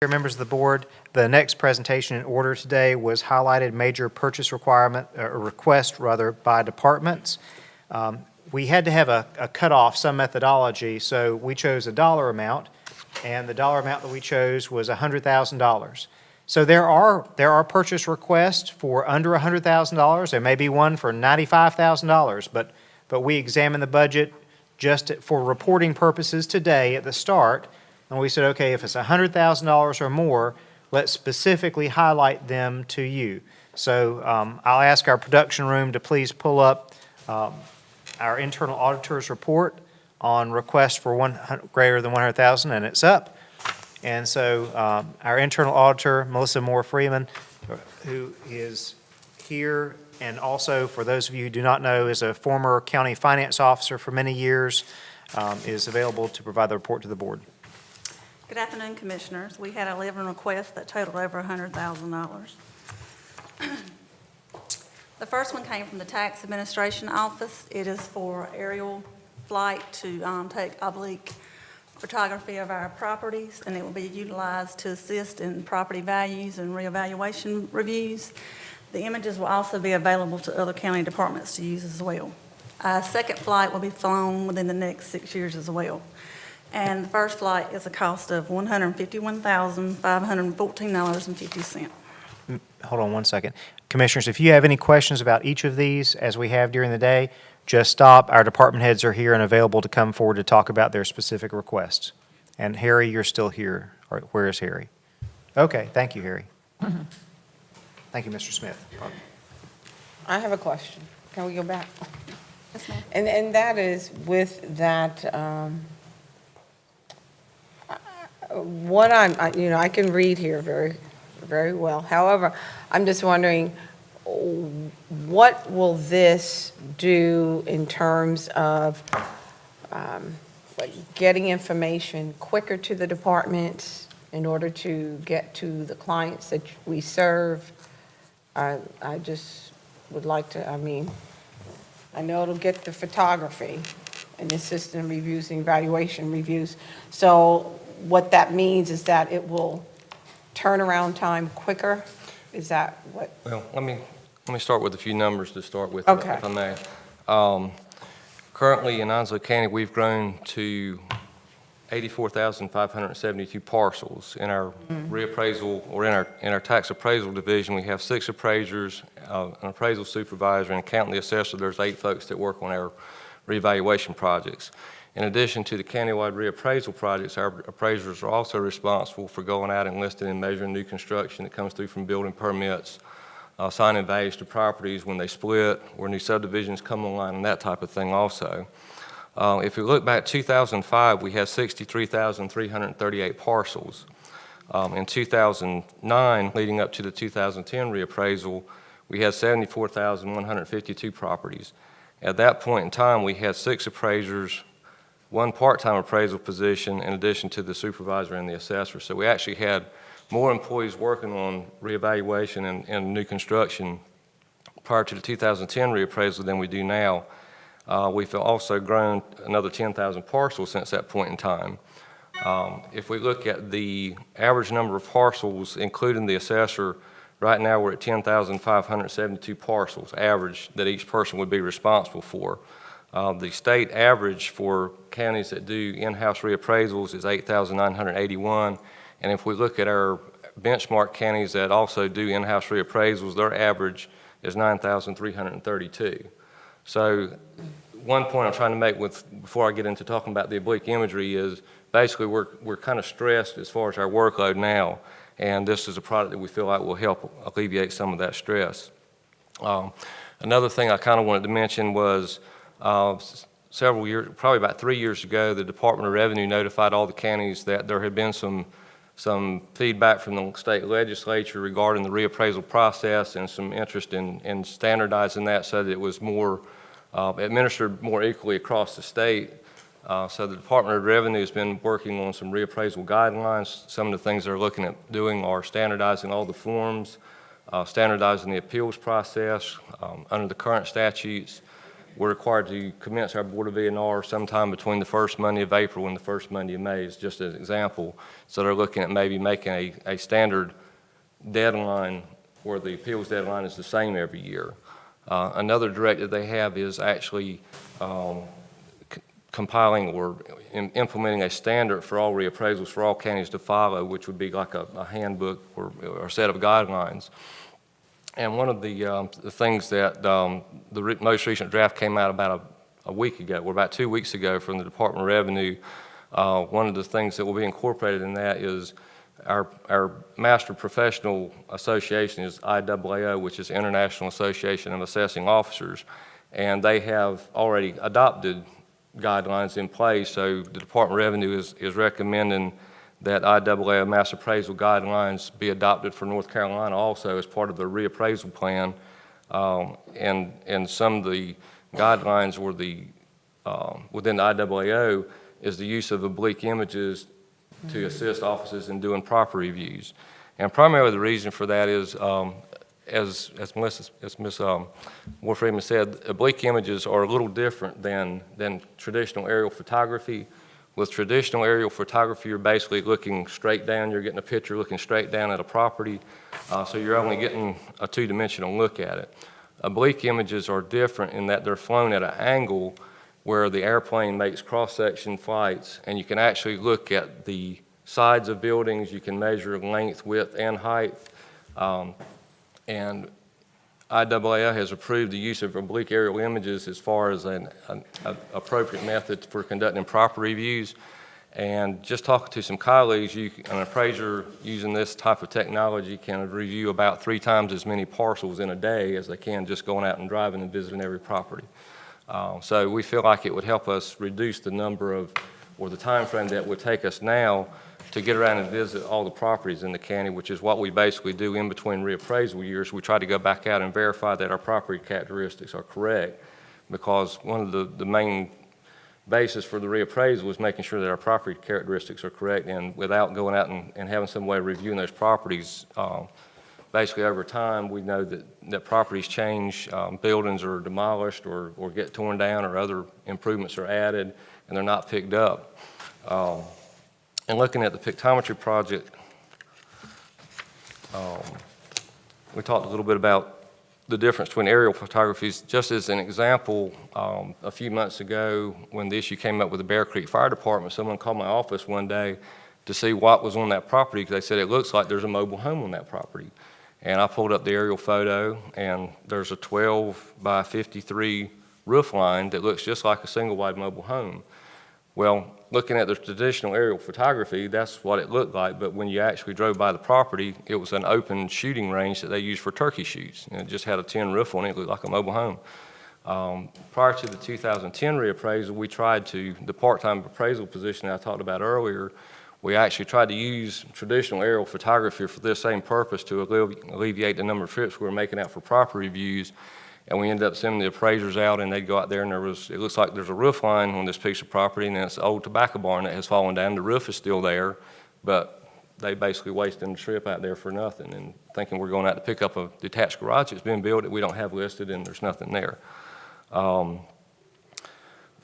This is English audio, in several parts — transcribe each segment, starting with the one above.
Members of the board, the next presentation in order today was highlighted major purchase request by departments. We had to have a cutoff, some methodology, so we chose a dollar amount, and the dollar amount that we chose was $100,000. So there are purchase requests for under $100,000. There may be one for $95,000, but we examined the budget just for reporting purposes today at the start. And we said, okay, if it's $100,000 or more, let's specifically highlight them to you. So I'll ask our production room to please pull up our internal auditor's report on requests for greater than $100,000, and it's up. And so our internal auditor, Melissa Moore Freeman, who is here, and also for those of you who do not know, is a former county finance officer for many years, is available to provide the report to the board. Good afternoon, Commissioners. We had 11 requests that totaled over $100,000. The first one came from the Tax Administration Office. It is for aerial flight to take oblique photography of our properties, and it will be utilized to assist in property values and reevaluation reviews. The images will also be available to other county departments to use as well. A second flight will be flown within the next 6 years as well. And the first flight is a cost of $151,514.50. Hold on one second. Commissioners, if you have any questions about each of these, as we have during the day, just stop. Our department heads are here and available to come forward to talk about their specific requests. And Harry, you're still here. Or where is Harry? Okay, thank you, Harry. Thank you, Mr. Smith. I have a question. Can we go back? Yes, ma'am. And that is with that, what I can read here very, very well. However, I'm just wondering, what will this do in terms of like getting information quicker to the departments in order to get to the clients that we serve? I just would like to, I know it'll get the photography and the system reviews and evaluation reviews. So what that means is that it will turn around time quicker? Is that what? Well, let me start with a few numbers to start with, Okay. if I may. Currently in Onslow County, we've grown to 84,572 parcels. In our reappraisal, or in our tax appraisal division, we have 6 appraisers, an appraisal supervisor, and counting the assessor, there's 8 folks that work on our reevaluation projects. In addition to the countywide reappraisal projects, our appraisers are also responsible for going out and listing and measuring new construction that comes through from building permits, assigning values to properties when they split or new subdivisions come online, and that type of thing also. If we look back 2005, we had 63,338 parcels. In 2009, leading up to the 2010 reappraisal, we had 74,152 properties. At that point in time, we had 6 appraisers, 1 part-time appraisal position in addition to the supervisor and the assessor. So we actually had more employees working on reevaluation and new construction prior to the 2010 reappraisal than we do now. We've also grown another 10,000 parcels since that point in time. If we look at the average number of parcels, including the assessor, right now we're at 10,572 parcels average that each person would be responsible for. The state average for counties that do in-house reappraisals is 8,981, and if we look at our benchmark counties that also do in-house reappraisals, their average is 9,332. So one point I'm trying to make before I get into talking about the oblique imagery is basically we're kind of stressed as far as our workload now, and this is a product that we feel like will help alleviate some of that stress. Another thing I kind of wanted to mention was several years, probably about 3 years ago, the Department of Revenue notified all the counties that there had been some feedback from the state legislature regarding the reappraisal process and some interest in standardizing that so that it was more administered more equally across the state. So the Department of Revenue has been working on some reappraisal guidelines. Some of the things they're looking at doing are standardizing all the forms, standardizing the appeals process under the current statutes, we're required to commence our Board of E&R sometime between the first Monday of April and the first Monday of May, is just an example. So they're looking at maybe making a standard deadline where the appeals deadline is the same every year. Another directive they have is actually compiling or implementing a standard for all reappraisals for all counties to follow, which would be like a handbook or a set of guidelines. And one of the things that the most recent draft came out about a week ago, or about 2 weeks ago, from the Department of Revenue. One of the things that will be incorporated in that is our Master Professional Association is IAAO, which is International Association of Assessing Officers, and they have already adopted guidelines in place. So the Department of Revenue is recommending that IAAO Mass Appraisal Guidelines be adopted for North Carolina also as part of the reappraisal plan. And some of the guidelines were within the IAAO is the use of oblique images to assist officers in doing proper reviews. And primarily the reason for that is, as Ms. Ward-Friedman said, oblique images are a little different than traditional aerial photography. With traditional aerial photography, you're basically looking straight down. You're getting a picture looking straight down at a property, so you're only getting a two-dimensional look at it. Oblique images are different in that they're flown at an angle where the airplane makes cross-section flights, and you can actually look at the sides of buildings. You can measure length, width, and height. And IAAO has approved the use of oblique aerial images as far as an appropriate method for conducting proper reviews. And just talking to some colleagues, an appraiser using this type of technology can review about 3 times as many parcels in a day as they can just going out and driving and visiting every property. So we feel like it would help us reduce the number of, or the time frame that would take us now to get around and visit all the properties in the county, which is what we basically do in between reappraisal years. We try to go back out and verify that our property characteristics are correct, because one of the main basis for the reappraisal is making sure that our property characteristics are correct, and without going out and having some way of reviewing those properties, basically over time we know that properties change, buildings are demolished or get torn down, or other improvements are added and they're not picked up. And looking at the pictometry project, we talked a little bit about the difference between aerial photographies. Just as an example, a few months ago when the issue came up with the Bear Creek Fire Department, someone called my office one day to see what was on that property, because they said it looks like there's a mobile home on that property. And I pulled up the aerial photo, and there's a 12 by 53 roof line that looks just like a single-wide mobile home. Well, looking at the traditional aerial photography, that's what it looked like, but when you actually drove by the property, it was an open shooting range that they used for turkey shoots, and it just had a tin roof on it. It looked like a mobile home. Prior to the 2010 reappraisal, we tried to, the part-time appraisal position I talked about earlier, we actually tried to use traditional aerial photography for this same purpose to alleviate the number of trips we were making out for proper reviews. And we ended up sending the appraisers out, and they'd go out there, and it looks like there's a roof line on this piece of property, and it's an old tobacco barn that has fallen down. The roof is still there, but they basically wasting the trip out there for nothing, and thinking we're going out to pick up a detached garage that's been built that we don't have listed, and there's nothing there.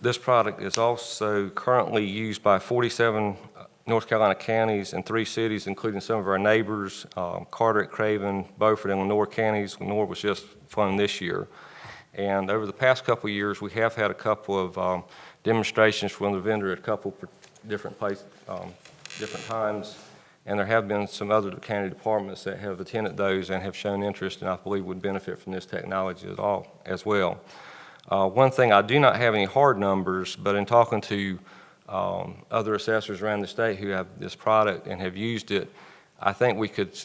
This product is also currently used by 47 North Carolina counties and 3 cities, including some of our neighbors, Carteret, Craven, Beaufort, and Lenoir counties. Lenoir was just flown this year. And over the past couple of years, we have had a couple of demonstrations from the vendor at a couple different places, different times. And there have been some other county departments that have attended those and have shown interest, and I believe would benefit from this technology as well. One thing, I do not have any hard numbers, but in talking to other assessors around the state who have this product and have used it, I think we could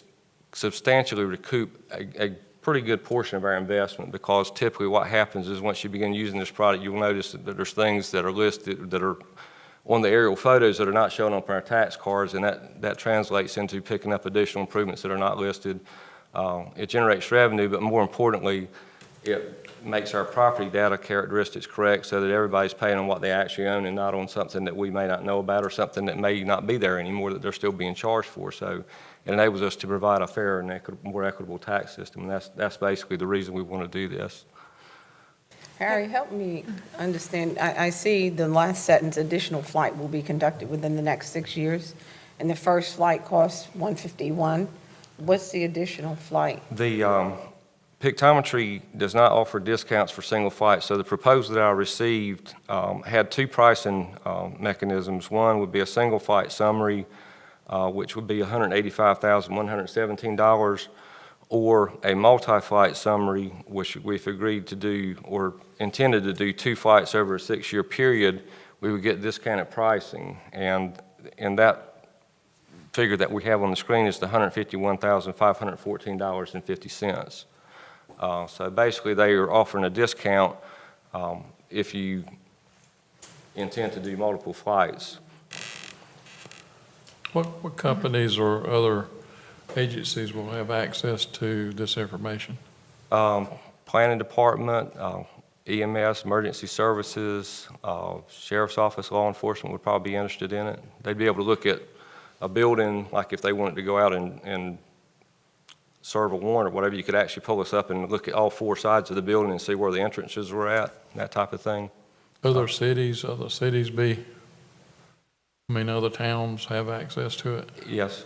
substantially recoup a pretty good portion of our investment, because typically what happens is once you begin using this product, you'll notice that there's things that are listed that are on the aerial photos that are not shown on our tax cards, and that translates into picking up additional improvements that are not listed. It generates revenue, but more importantly, it makes our property data characteristics correct so that everybody's paying on what they actually own and not on something that we may not know about or something that may not be there anymore that they're still being charged for. So it enables us to provide a fair and more equitable tax system, and that's basically the reason we want to do this. Harry, help me understand. I see the last sentence, additional flight will be conducted within the next 6 years, and the first flight costs $151. What's the additional flight? The pictometry does not offer discounts for single flights, so the proposal that I received had two pricing mechanisms. One would be a single flight summary, which would be $185,117, or a multi-flight summary, which we've agreed to do or intended to do 2 flights over a 6-year period. We would get discounted pricing, and that figure that we have on the screen is the $151,514.50. So basically, they are offering a discount if you intend to do multiple flights. What companies or other agencies will have access to this information? Planning Department, EMS, Emergency Services, Sheriff's Office, law enforcement would probably be interested in it. They'd be able to look at a building, like if they wanted to go out and serve a warrant or whatever, you could actually pull this up and look at all 4 sides of the building and see where the entrances were at, that type of thing. Other cities other towns have access to it? Yes,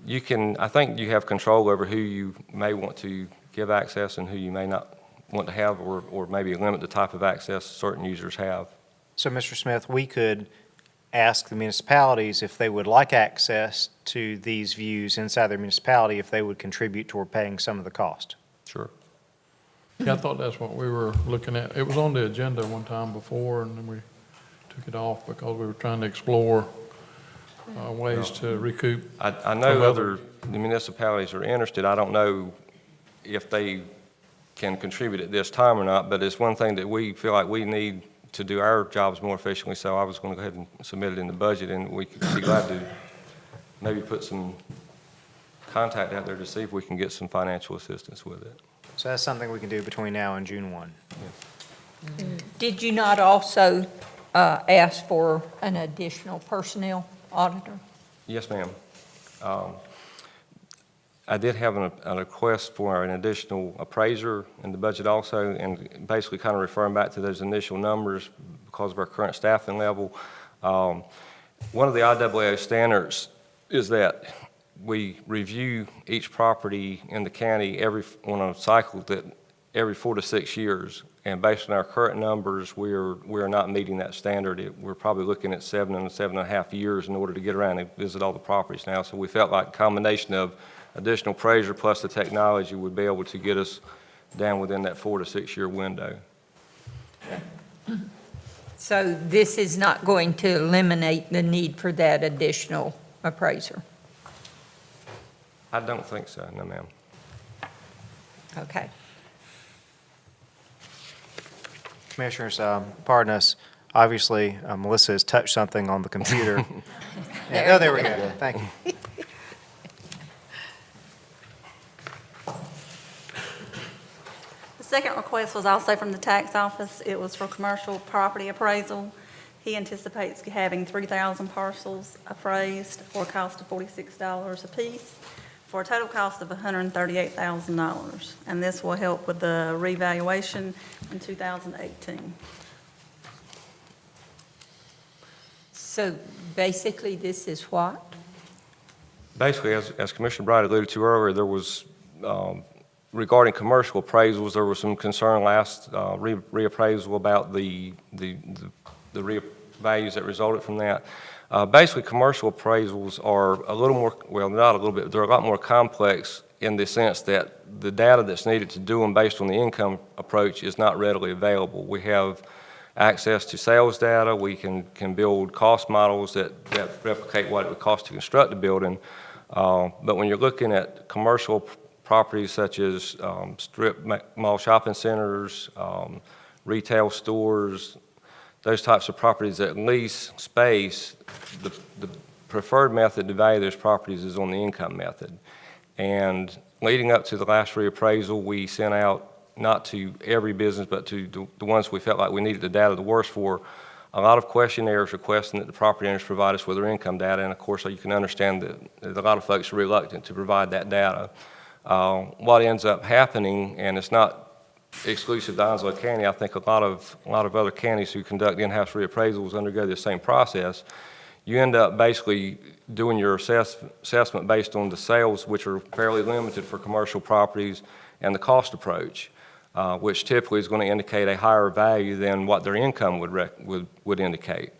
you can, I think you have control over who you may want to give access and who you may not want to have, or maybe limit the type of access certain users have. So, Mr. Smith, we could ask the municipalities if they would like access to these views inside their municipality, if they would contribute toward paying some of the cost. Sure. Yeah, I thought that's what we were looking at. It was on the agenda one time before, and then we took it off because we were trying to explore ways to recoup. I know other municipalities are interested. I don't know if they can contribute at this time or not, but it's one thing that we feel like we need to do our jobs more efficiently, so I was going to go ahead and submit it in the budget, and we could be glad to maybe put some contact out there to see if we can get some financial assistance with it. So that's something we can do between now and June 1. Did you not also ask for an additional personnel auditor? Yes, ma'am. I did have a request for an additional appraiser in the budget also, and basically kind of referring back to those initial numbers because of our current staffing level. One of the IAAO standards is that we review each property in the county on a cycle that every 4 to 6 years. And based on our current numbers, we're not meeting that standard. We're probably looking at 7 and 7.5 years in order to get around and visit all the properties now. So we felt like a combination of additional appraiser plus the technology would be able to get us down within that 4 to 6 year window. So this is not going to eliminate the need for that additional appraiser? I don't think so, no, ma'am. Okay. Commissioners, pardon us. Obviously, Melissa has touched something on the computer. Yeah, oh, there we go. Thank you. The second request was also from the tax office. It was for commercial property appraisal. He anticipates having 3,000 parcels appraised for a cost of $46 apiece, for a total cost of $138,000. And this will help with the revaluation in 2018. So basically, this is what? Basically, as Commissioner Bright alluded to earlier, there was, regarding commercial appraisals, there was some concern last reappraisal about the values that resulted from that. Basically, commercial appraisals are a little more, well, not a little bit, they're a lot more complex in the sense that the data that's needed to do them based on the income approach is not readily available. We have access to sales data. We can build cost models that replicate what it would cost to construct a building. But when you're looking at commercial properties such as strip mall shopping centers, retail stores, those types of properties that lease space, the preferred method to value those properties is on the income method. And leading up to the last reappraisal, we sent out, not to every business, but to the ones we felt like we needed the data the worst for, a lot of questionnaires requesting that the property owners provide us with their income data. And of course, you can understand that a lot of folks are reluctant to provide that data. What ends up happening, and it's not exclusive to Onslow County. I think a lot of other counties who conduct in-house reappraisals undergo the same process. You end up basically doing your assessment based on the sales, which are fairly limited for commercial properties, and the cost approach, which typically is going to indicate a higher value than what their income would indicate.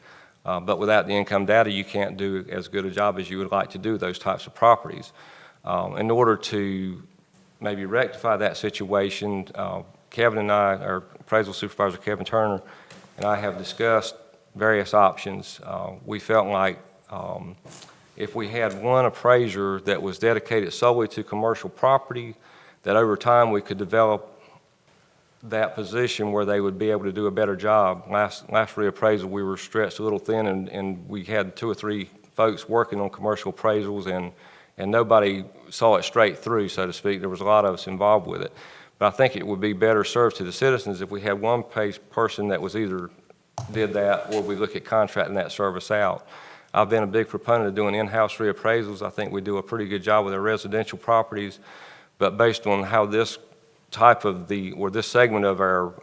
But without the income data, you can't do as good a job as you would like to do with those types of properties. In order to maybe rectify that situation, Kevin and I, our appraisal supervisor Kevin Turner, and I have discussed various options. We felt like if we had one appraiser that was dedicated solely to commercial property, that over time we could develop that position where they would be able to do a better job. Last reappraisal, we were stretched a little thin, and we had 2 or 3 folks working on commercial appraisals, and nobody saw it straight through, so to speak. There was a lot of us involved with it. But I think it would be better served to the citizens if we had one person that was either did that, or we look at contracting that service out. I've been a big proponent of doing in-house reappraisals. I think we do a pretty good job with our residential properties, but based on how this type of this segment of our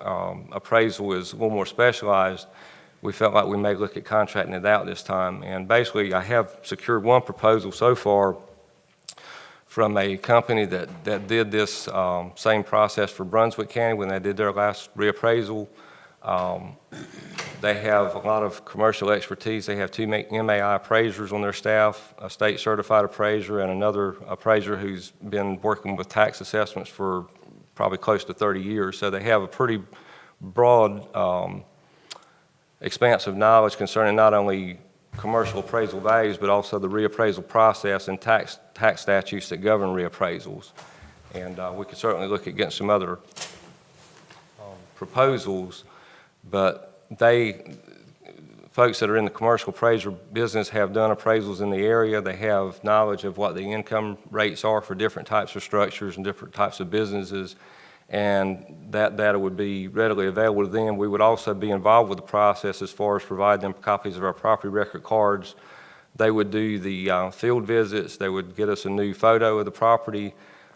appraisal is a little more specialized, we felt like we may look at contracting it out this time. And basically, I have secured one proposal so far from a company that did this same process for Brunswick County when they did their last reappraisal. They have a lot of commercial expertise. They have 2 MAI appraisers on their staff, a state certified appraiser and another appraiser who's been working with tax assessments for probably close to 30 years. So they have a pretty broad expanse of knowledge concerning not only commercial appraisal values, but also the reappraisal process and tax statutes that govern reappraisals. And we could certainly look at getting some other proposals, but folks that are in the commercial appraiser business have done appraisals in the area. They have knowledge of what the income rates are for different types of structures and different types of businesses, and that data would be readily available to them. We would also be involved with the process as far as providing them copies of our property record cards. They would do the field visits. They would get us a new photo of the property.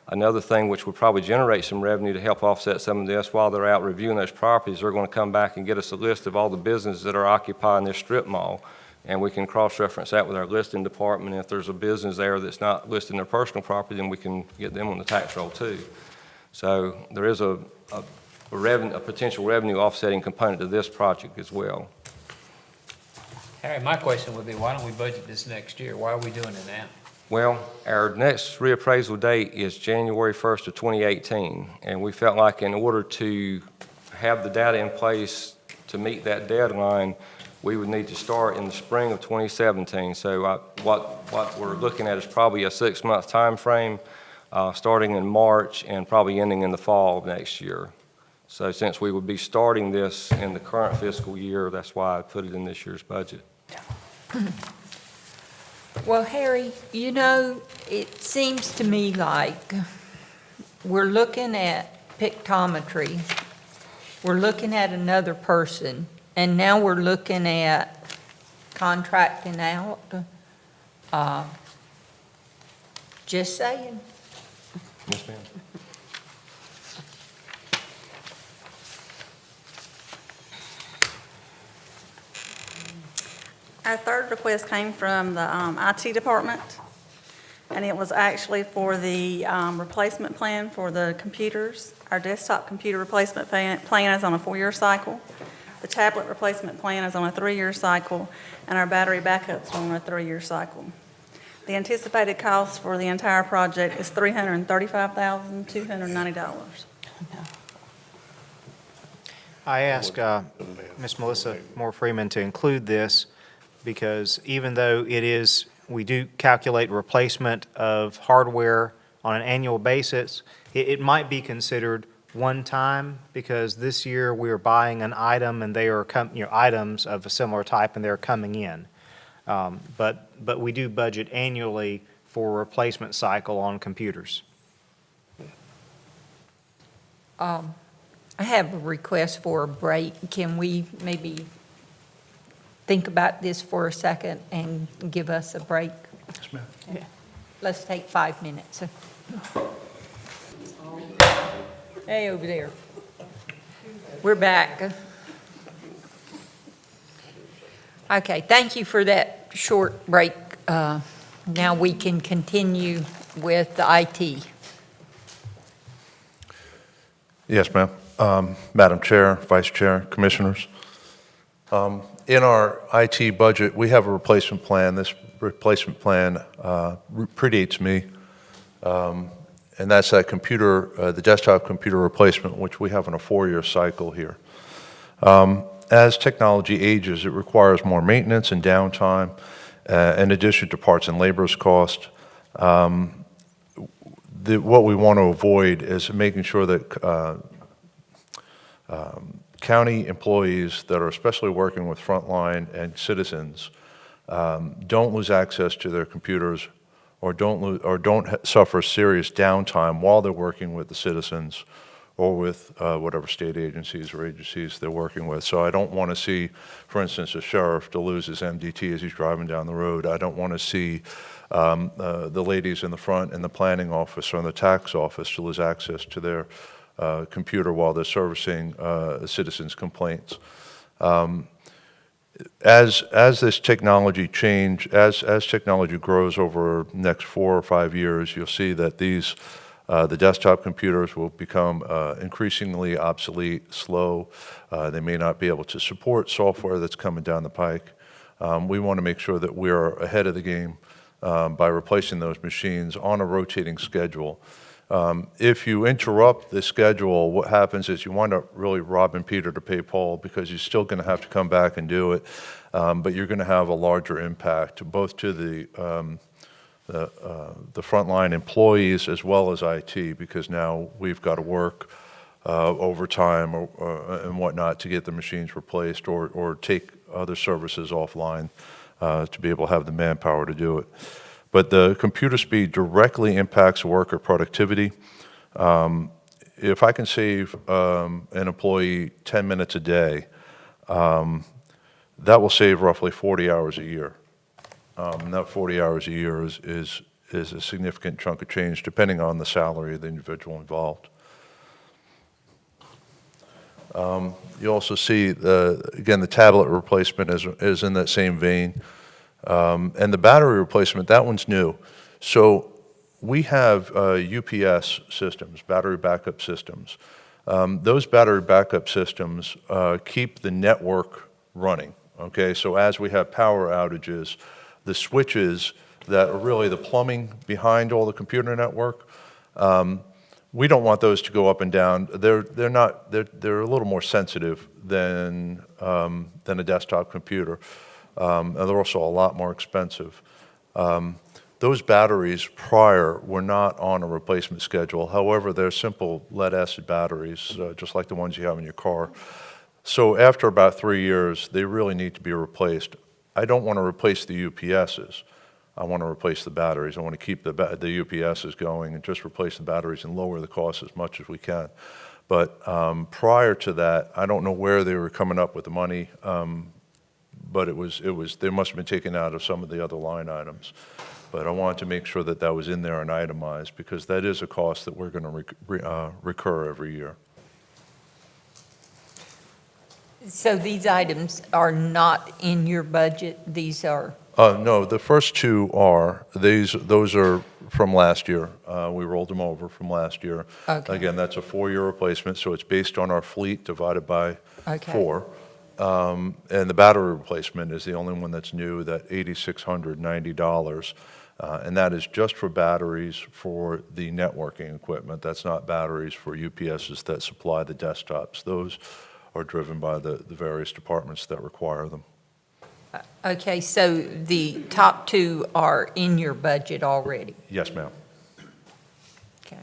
Another thing which would probably generate some revenue to help offset some of this, while they're out reviewing those properties, they're going to come back and get us a list of all the businesses that are occupying this strip mall, and we can cross-reference that with our listing department. If there's a business there that's not listing their personal property, then we can get them on the tax roll too. So there is a potential revenue offsetting component to this project as well. Harry, my question would be, why don't we budget this next year? Why are we doing it now? Well, our next reappraisal date is January 1st of 2018, and we felt like in order to have the data in place to meet that deadline, we would need to start in the spring of 2017. So what we're looking at is probably a 6-month time frame, starting in March and probably ending in the fall of next year. So since we would be starting this in the current fiscal year, that's why I put it in this year's budget. Well, Harry, you know, it seems to me like we're looking at pictometry, we're looking at another person, and now we're looking at contracting out. Just saying. Yes, ma'am. Our third request came from the IT department, and it was actually for the replacement plan for the computers. Our desktop computer replacement plan is on a 4-year cycle. The tablet replacement plan is on a 3-year cycle, and our battery backups are on a 3-year cycle. The anticipated cost for the entire project is $335,290. I asked Ms. Melissa Moore Freeman to include this because even though we do calculate replacement of hardware on an annual basis, it might be considered one time because this year we are buying an item and they are items of a similar type and they're coming in. But we do budget annually for a replacement cycle on computers. I have a request for a break. Can we maybe think about this for a second and give us a break? Yes, ma'am. Let's take 5 minutes. Hey, over there. We're back. Okay, thank you for that short break. Now we can continue with the IT. Yes, ma'am. Madam Chair, Vice Chair, Commissioners. In our IT budget, we have a replacement plan. This replacement plan predates me, and that's that computer, the desktop computer replacement, which we have on a 4-year cycle here. As technology ages, it requires more maintenance and downtime, in addition to parts and labor's cost. What we want to avoid is making sure that county employees that are especially working with frontline and citizens don't lose access to their computers or don't suffer serious downtime while they're working with the citizens or with whatever state agencies or agencies they're working with. So I don't want to see, for instance, a sheriff to lose his MDT as he's driving down the road. I don't want to see the ladies in the front in the planning office or in the tax office to lose access to their computer while they're servicing citizens' complaints. As this technology as technology grows over the next 4 or 5 years, you'll see that the desktop computers will become increasingly obsolete, slow. They may not be able to support software that's coming down the pike. We want to make sure that we are ahead of the game by replacing those machines on a rotating schedule. If you interrupt the schedule, what happens is you wind up really robbing Peter to pay Paul, because you're still going to have to come back and do it, but you're going to have a larger impact both to the frontline employees as well as IT, because now we've got to work overtime and whatnot to get the machines replaced or take other services offline to be able to have the manpower to do it. But the computer speed directly impacts worker productivity. If I can save an employee 10 minutes a day, that will save roughly 40 hours a year. And that 40 hours a year is a significant chunk of change, depending on the salary of the individual involved. You also see, again, the tablet replacement is in that same vein. And the battery replacement, that one's new. So we have UPS systems, battery backup systems. Those battery backup systems keep the network running, okay? So as we have power outages, the switches that are really the plumbing behind all the computer network, we don't want those to go up and down. They're a little more sensitive than a desktop computer. And they're also a lot more expensive. Those batteries prior were not on a replacement schedule. However, they're simple lead-acid batteries, just like the ones you have in your car. So after about 3 years, they really need to be replaced. I don't want to replace the UPSs. I want to replace the batteries. I want to keep the UPSs going and just replace the batteries and lower the cost as much as we can. But prior to that, I don't know where they were coming up with the money. But they must have been taken out of some of the other line items. But I wanted to make sure that that was in there and itemized, because that is a cost that we're going to recur every year. So these items are not in your budget? These are? No, the first two are. Those are from last year. We rolled them over from last year. Okay. Again, that's a 4-year replacement, so it's based on our fleet divided by 4. And the battery replacement is the only one that's new, that $8,690. And that is just for batteries for the networking equipment. That's not batteries for UPSs that supply the desktops. Those are driven by the various departments that require them. Okay, so the top two are in your budget already? Yes, ma'am. Okay.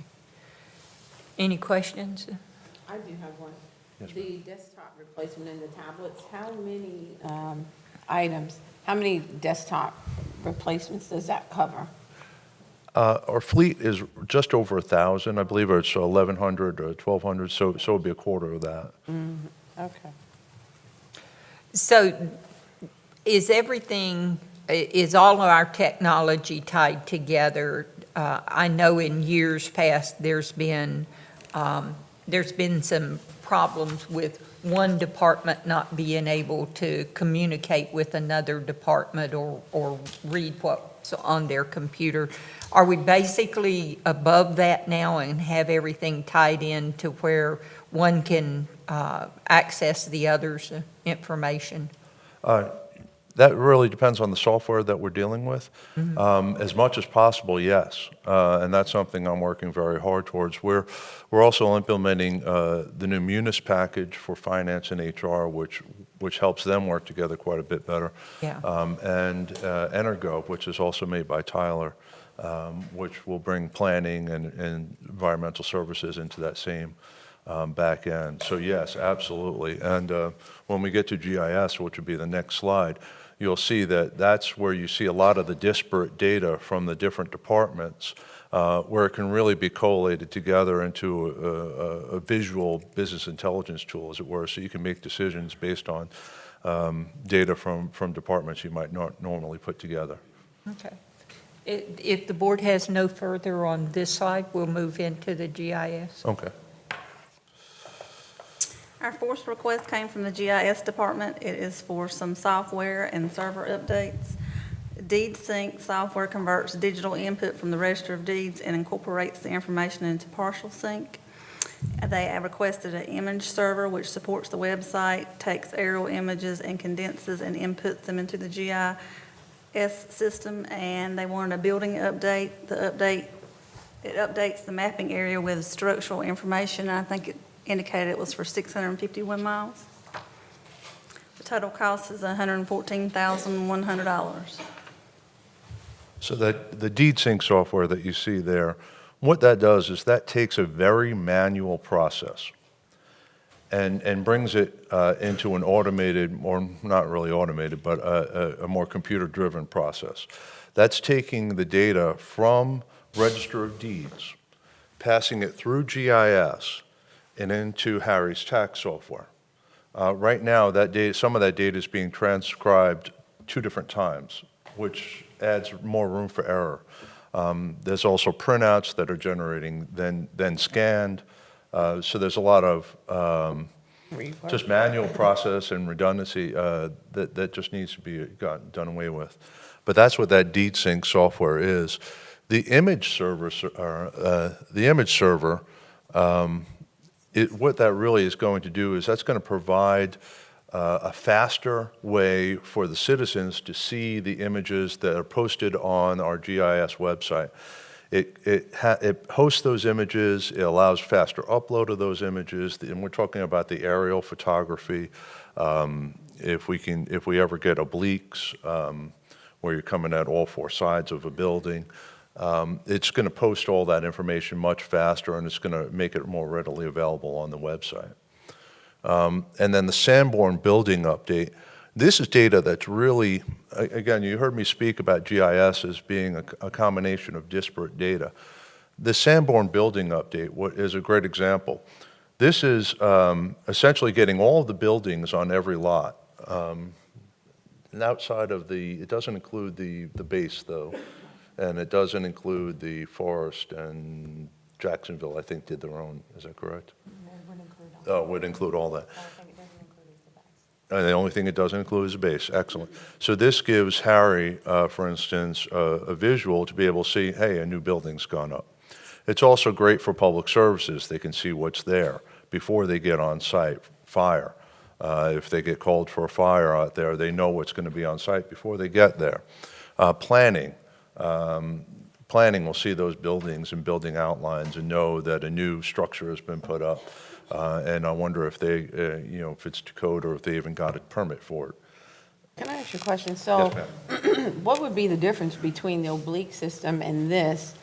Any questions? I do have one. Yes, The desktop replacement and the tablets, how many items, how many desktop replacements does that cover? Our fleet is just over 1,000, I believe, or it's 1,100 or 1,200, so it would be a quarter of that. Okay. So is all of our technology tied together? I know in years past, there's been there's been some problems with one department not being able to communicate with another department or read what's on their computer. Are we basically above that now and have everything tied in to where one can access the other's information? That really depends on the software that we're dealing with. As much as possible, yes. And that's something I'm working very hard towards. We're also implementing the new Munis package for finance and HR, which helps them work together quite a bit better. Yeah. And Energo, which is also made by Tyler, which will bring planning and environmental services into that same back end. So yes, absolutely. And when we get to GIS, which would be the next slide, you'll see that that's where you see a lot of the disparate data from the different departments, where it can really be collated together into a visual business intelligence tool, as it were, so you can make decisions based on data from departments you might not normally put together. Okay. If the board has no further on this slide, we'll move into the GIS. Okay. Our fourth request came from the GIS department. It is for some software and server updates. Deed Sync software converts digital input from the Register of Deeds and incorporates the information into Partial Sync. They have requested an image server which supports the website, takes aerial images and condenses and inputs them into the GIS system, and they wanted a building update. It updates the mapping area with structural information. I think it indicated it was for 651 miles. The total cost is $114,100. So that the Deed Sync software that you see there, what that does is that takes a very manual process and brings it into an automated, or not really automated, but a more computer-driven process. That's taking the data from Register of Deeds, passing it through GIS, and into Harry's tax software. Right now, that data, some of that data is being transcribed 2 different times, which adds more room for error. There's also printouts that are generating, then scanned. So there's a lot of just manual process and redundancy that just needs to be done away with. But that's what that Deed Sync software is. The image server, what that really is going to do is that's going to provide a faster way for the citizens to see the images that are posted on our GIS website. It hosts those images, it allows faster upload of those images, and we're talking about the aerial photography. If we ever get obliques, where you're coming at all 4 sides of a building, it's going to post all that information much faster, and it's going to make it more readily available on the website. And then the Sanborn building update. This is data that's really, again, you heard me speak about GIS as being a combination of disparate data. The Sanborn building update is a great example. This is essentially getting all of the buildings on every lot. And outside of it doesn't include the base, though. And it doesn't include the Forest and Jacksonville, I think, did their own. Is that correct? Oh, it would include all that. And the only thing it doesn't include is the base. Excellent. So this gives Harry, for instance, a visual to be able to see, hey, a new building's gone up. It's also great for public services. They can see what's there before they get on site. Fire. If they get called for a fire out there, they know what's going to be on site before they get there. Planning. Planning will see those buildings and building outlines and know that a new structure has been put up. And I wonder if they, if it's to code or if they even got a permit for it. Can I ask you a question? So Yes, what would be the difference between the oblique system and this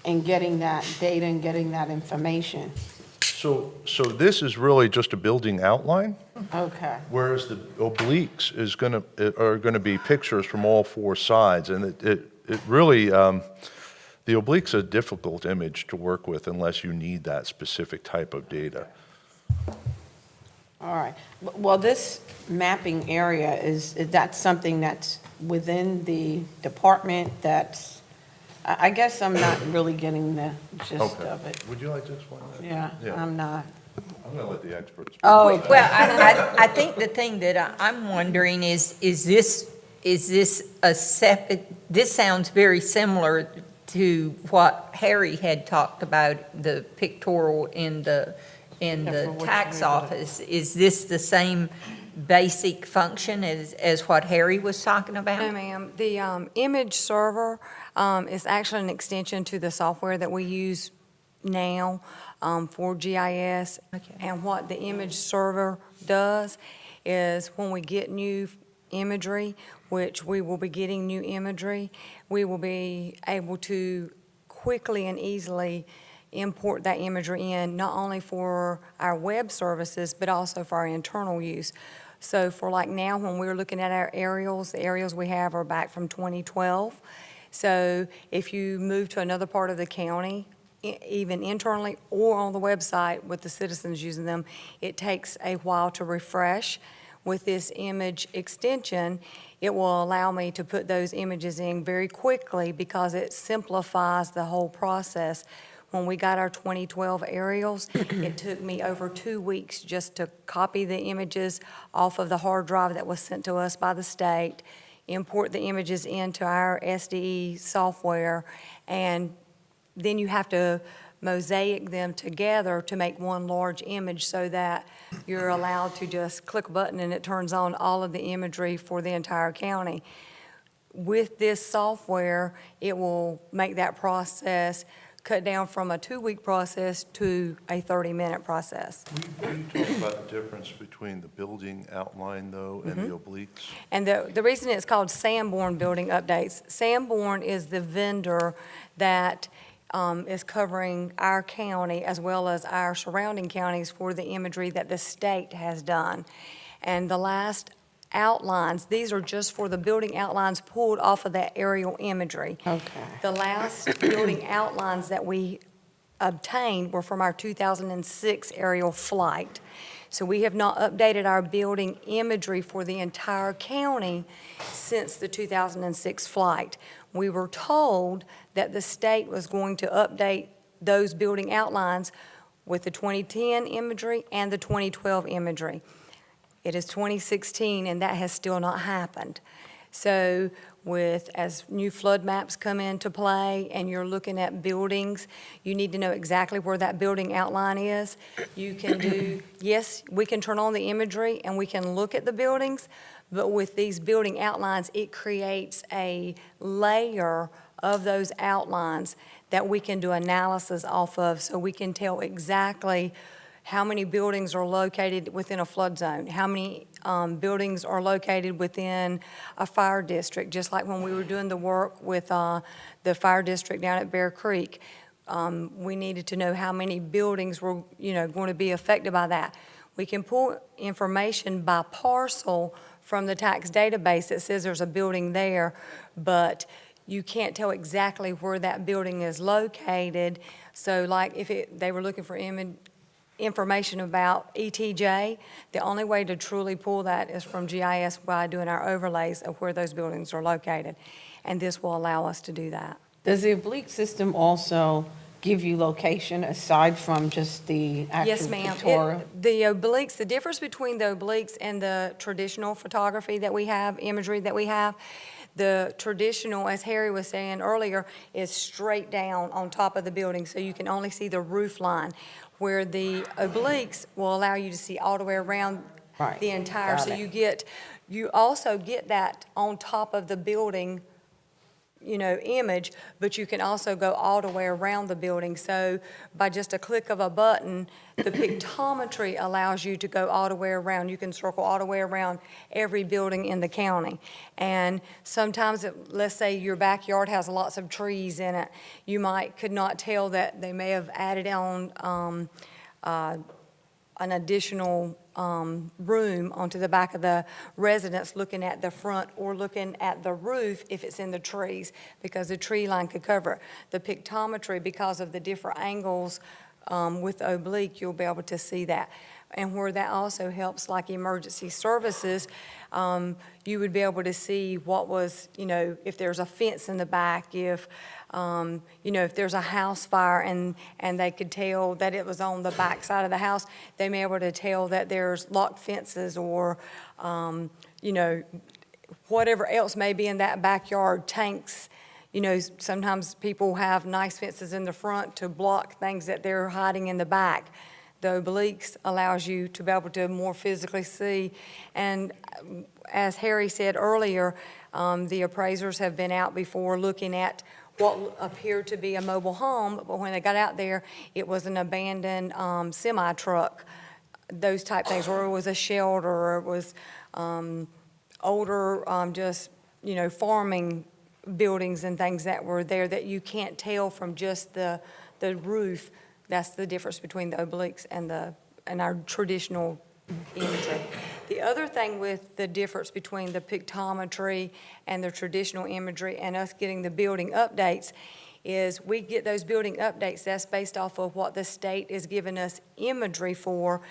and getting that data and getting that information? So this is really just a building outline, Okay. whereas the obliques are going to be pictures from all 4 sides. And it really, the oblique's a difficult image to work with unless you need that specific type of data. All right. Well, this mapping area, is that something that's within the department that's, I guess I'm not really getting gist of it. Would you like to explain that? Yeah, I'm not. I'm going to let the experts. Oh, Well, I think the thing that I'm wondering is this a separate, this sounds very similar to what Harry had talked about, the pictorial in the for which tax we do it. office. Is this the same basic function as what Harry was talking about? No, ma'am. The image server is actually an extension to the software that we use now for GIS. Okay. And what the image server does is when we get new imagery, which we will be getting new imagery, we will be able to quickly and easily import that imagery in, not only for our web services, but also for our internal use. So for like now, when we're looking at our aerials, the aerials we have are back from 2012. So if you move to another part of the county, even internally or on the website with the citizens using them, it takes a while to refresh. With this image extension, it will allow me to put those images in very quickly because it simplifies the whole process. When we got our 2012 aerials, it took me over 2 weeks just to copy the images off of the hard drive that was sent to us by the state, import the images into our SDE software, and then you have to mosaic them together to make one large image so that you're allowed to just click a button and it turns on all of the imagery for the entire county. With this software, it will make that process cut down from a 2-week process to a 30-minute process. Will you talk about the difference between the building outline, though, and the obliques? And the reason it's called Sanborn Building Updates, Sanborn is the vendor that is covering our county as well as our surrounding counties for the imagery that the state has done. And the last outlines, these are just for the building outlines pulled off of that aerial imagery. Okay. The last building outlines that we obtained were from our 2006 aerial flight. So we have not updated our building imagery for the entire county since the 2006 flight. We were told that the state was going to update those building outlines with the 2010 imagery and the 2012 imagery. It is 2016, and that has still not happened. So as new flood maps come into play and you're looking at buildings, you need to know exactly where that building outline is. You can do, yes, we can turn on the imagery and we can look at the buildings, but with these building outlines, it creates a layer of those outlines that we can do analysis off of, so we can tell exactly how many buildings are located within a flood zone, how many buildings are located within a fire district, just like when we were doing the work with the fire district down at Bear Creek. We needed to know how many buildings were, going to be affected by that. We can pull information by parcel from the tax database that says there's a building there, but you can't tell exactly where that building is located. So like if they were looking for information about ETJ, the only way to truly pull that is from GIS by doing our overlays of where those buildings are located. And this will allow us to do that. Does the oblique system also give you location aside from just the actual Yes, ma'am. pictorial? The obliques, the difference between the obliques and the traditional photography that we have, imagery that we have, the traditional, as Harry was saying earlier, is straight down on top of the building, so you can only see the roof line, where the obliques will allow you to see all the way around Right. the entire. Got So it. you also get that on top of the building, image, but you can also go all the way around the building. So by just a click of a button, the pictometry allows you to go all the way around. You can circle all the way around every building in the county. And sometimes, let's say your backyard has lots of trees in it, you could not tell that they may have added on an additional room onto the back of the residence, looking at the front or looking at the roof if it's in the trees, because the tree line could cover it. The pictometry, because of the different angles with the oblique, you'll be able to see that. And where that also helps, like emergency services, you would be able to see what was, if there's a fence in the back, if, if there's a house fire and they could tell that it was on the back side of the house, they may be able to tell that there's locked fences or, whatever else may be in that backyard, tanks. Sometimes people have nice fences in the front to block things that they're hiding in the back. The obliques allows you to be able to more physically see. And as Harry said earlier, the appraisers have been out before looking at what appeared to be a mobile home, but when they got out there, it was an abandoned semi-truck, those type things, or it was a shelter, or it was older, farming buildings and things that were there that you can't tell from just the roof. That's the difference between the obliques and our traditional imagery. The other thing with the difference between the pictometry and the traditional imagery and us getting the building updates is we get those building updates, that's based off of what the state is giving us imagery for.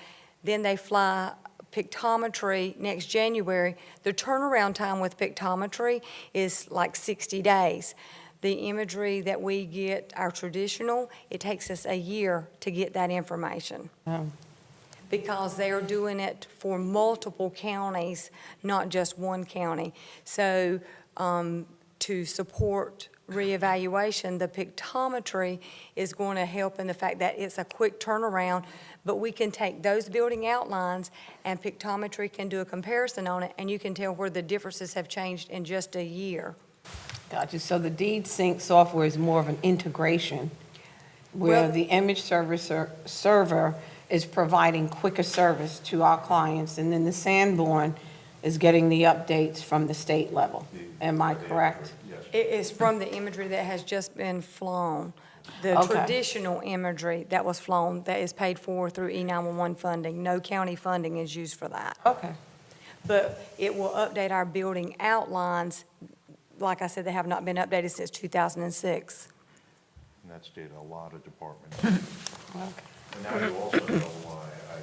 Then they fly pictometry next January. The turnaround time with pictometry is like 60 days. The imagery that we get, our traditional, it takes us a year to get that information. Because they are doing it for multiple counties, not just one county. So to support reevaluation, the pictometry is going to help in the fact that it's a quick turnaround, but we can take those building outlines and pictometry can do a comparison on it, and you can tell where the differences have changed in just a year. Gotcha. So the deed sync software is more of an integration where Well- the image server is providing quicker service to our clients, and then the Sanborn is getting the updates from the state level. Am I correct? It is from the imagery that has just been flown. The Okay. traditional imagery that was flown, that is paid for through E911 funding. No county funding is used for that. Okay. But it will update our building outlines. Like I said, they have not been updated since 2006. And that's dated a lot of departments. And now you also know why I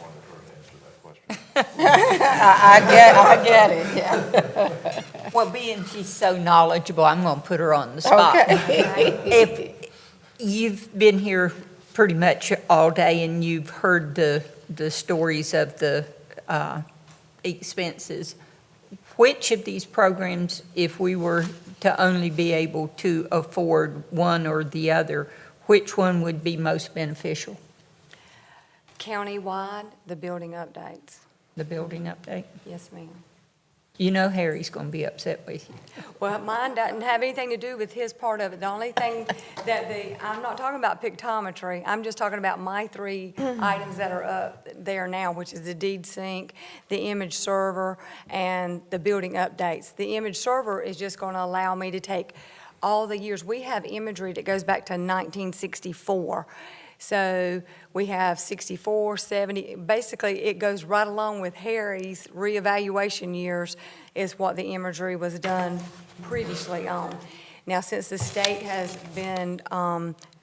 wanted her to answer that question. I get it, yeah. Well, being she's so knowledgeable, I'm going to put her on the spot. If you've been here pretty much all day and you've heard the stories of the expenses, which of these programs, if we were to only be able to afford one or the other, which one would be most beneficial? Countywide, the building updates. The building update? Yes, ma'am. You know Harry's going to be upset with you. Well, mine doesn't have anything to do with his part of it. The only thing that I'm not talking about pictometry. I'm just talking about my three items that are up there now, which is the deed sync, the image server, and the building updates. The image server is just going to allow me to take all the years. We have imagery that goes back to 1964. So we have 64, 70, basically it goes right along with Harry's reevaluation years is what the imagery was done previously on. Now, since the state has been,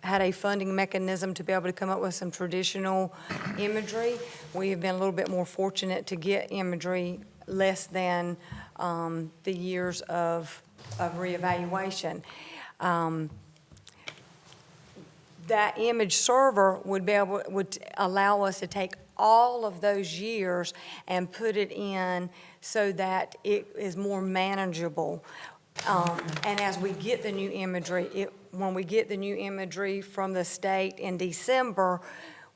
had a funding mechanism to be able to come up with some traditional imagery, we have been a little bit more fortunate to get imagery less than the years of reevaluation. That image server would allow us to take all of those years and put it in so that it is more manageable. And as we get the new imagery, when we get the new imagery from the state in December,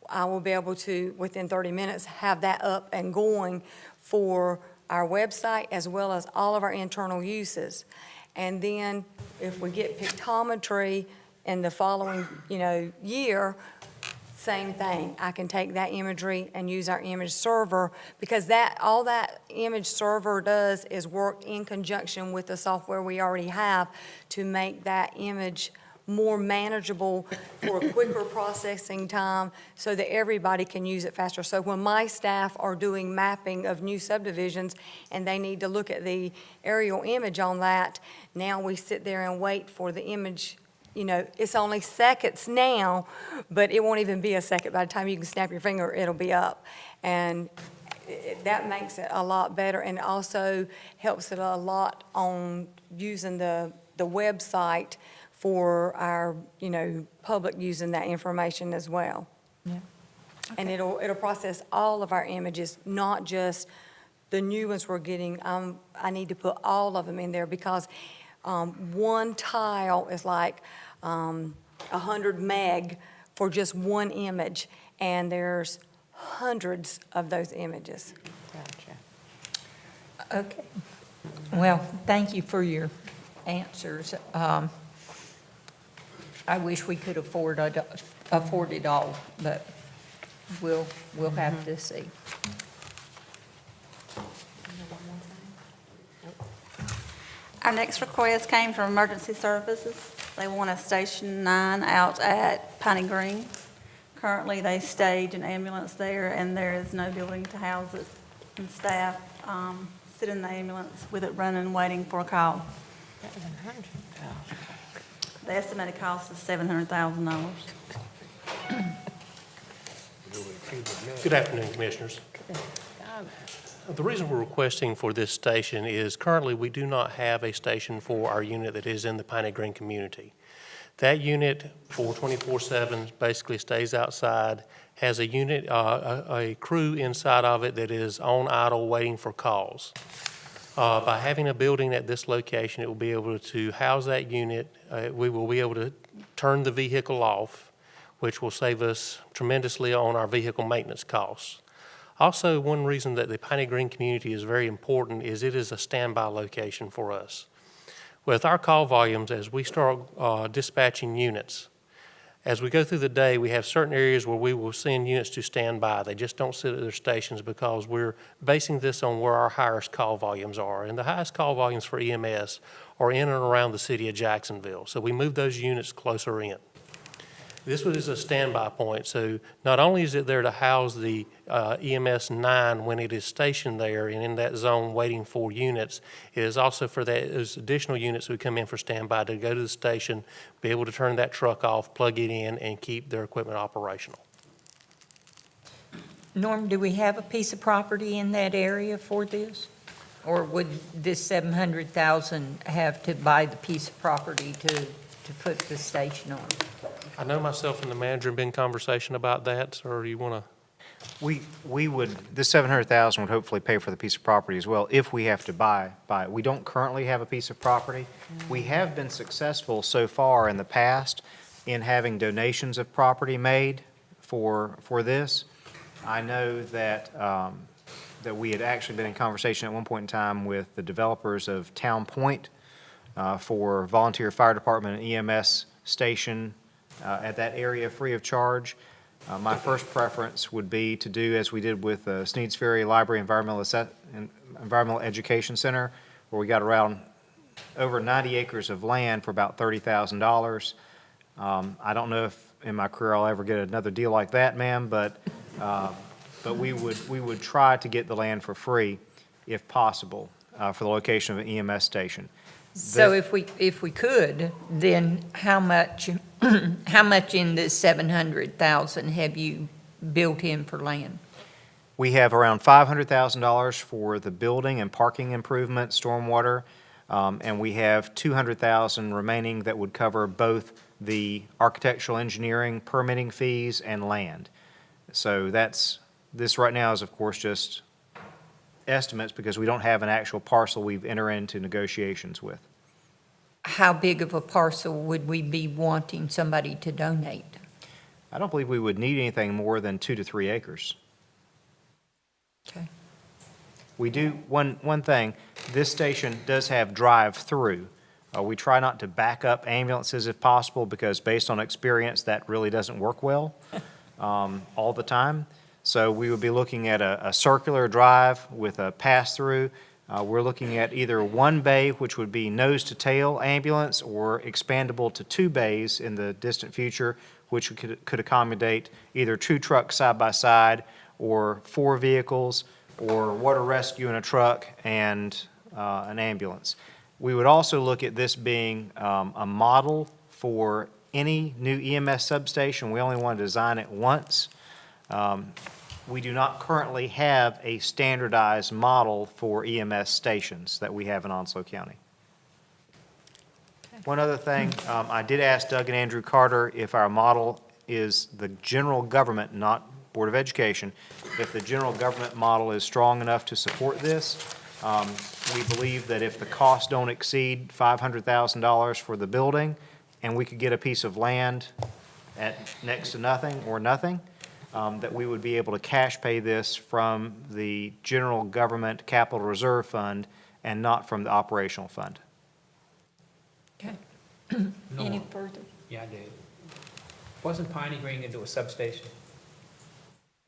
I will be able to, within 30 minutes, have that up and going for our website as well as all of our internal uses. And then if we get pictometry in the following, year, same thing. I can take that imagery and use our image server because all that image server does is work in conjunction with the software we already have to make that image more manageable for a quicker processing time so that everybody can use it faster. So when my staff are doing mapping of new subdivisions and they need to look at the aerial image on that, now we sit there and wait for the image. It's only seconds now, but it won't even be a second. By the time you can snap your finger, it'll be up. And that makes it a lot better, and also helps it a lot on using the website for our, public using that information as well. Yeah. And it'll process all of our images, not just the new ones we're getting. I need to put all of them in there because one tile is like 100 meg for just one image, and there's hundreds of those images. Gotcha. Okay. Well, thank you for your answers. I wish we could afford it all, but we'll have to see. Our next request came from Emergency Services. They want a Station 9 out at Piney Green. Currently, they stage an ambulance there, and there is no building to house it, and staff sit in the ambulance with it running, waiting for a call. The estimated cost is $700,000. Good afternoon, Commissioners. The reason we're requesting for this station is currently we do not have a station for our unit that is in the Piney Green community. That unit for 24/7 basically stays outside, has a unit, a crew inside of it that is on idle waiting for calls. By having a building at this location, it will be able to house that unit. We will be able to turn the vehicle off, which will save us tremendously on our vehicle maintenance costs. Also, one reason that the Piney Green community is very important is it is a standby location for us. With our call volumes, as we start dispatching units, as we go through the day, we have certain areas where we will send units to standby. They just don't sit at their stations because we're basing this on where our highest call volumes are. And the highest call volumes for EMS are in and around the city of Jacksonville. So we move those units closer in. This is a standby point, so not only is it there to house the EMS 9 when it is stationed there and in that zone waiting for units, it is also for those additional units who come in for standby to go to the station, be able to turn that truck off, plug it in, and keep their equipment operational. Norm, do we have a piece of property in that area for this? Or would this 700,000 have to buy the piece of property to put the station on? I know myself and the manager have been in conversation about that, or do you want to? We would, this 700,000 would hopefully pay for the piece of property as well if we have to buy it. We don't currently have a piece of property. We have been successful so far in the past in having donations of property made for this. I know that, that we had actually been in conversation at one point in time with the developers of Town Point for volunteer fire department and EMS station at that area free of charge. My first preference would be to do as we did with Sneads Ferry Library Environmental Education Center, where we got around over 90 acres of land for about $30,000. I don't know if in my career I'll ever get another deal like that, ma'am, but we would try to get the land for free if possible for the location of an EMS station. So if we could, then how much in this 700,000 have you built in for land? We have around $500,000 for the building and parking improvement, stormwater, and we have $200,000 remaining that would cover both the architectural engineering, permitting fees, and land. So this right now is, of course, just estimates because we don't have an actual parcel we've entered into negotiations with. How big of a parcel would we be wanting somebody to donate? I don't believe we would need anything more than 2 to 3 acres. Okay. We do, one thing, this station does have drive-through. We try not to back up ambulances if possible because based on experience, that really doesn't work well all the time. So we would be looking at a circular drive with a pass-through. We're looking at either one bay, which would be nose-to-tail ambulance, or expandable to 2 bays in the distant future, which could accommodate either 2 trucks side by side, or 4 vehicles, or water rescue in a truck and an ambulance. We would also look at this being a model for any new EMS substation. We only want to design it once. we do not currently have a standardized model for EMS stations that we have in Onslow County. One other thing, I did ask Doug and Andrew Carter if our model is the general government, not Board of Education, if the general government model is strong enough to support this. We believe that if the costs don't exceed $500,000 for the building, and we could get a piece of land at next to nothing or nothing, that we would be able to cash pay this from the general government capital reserve fund and not from the operational fund. Okay. Any further? Yeah, I do. Wasn't Piney Green into a substation?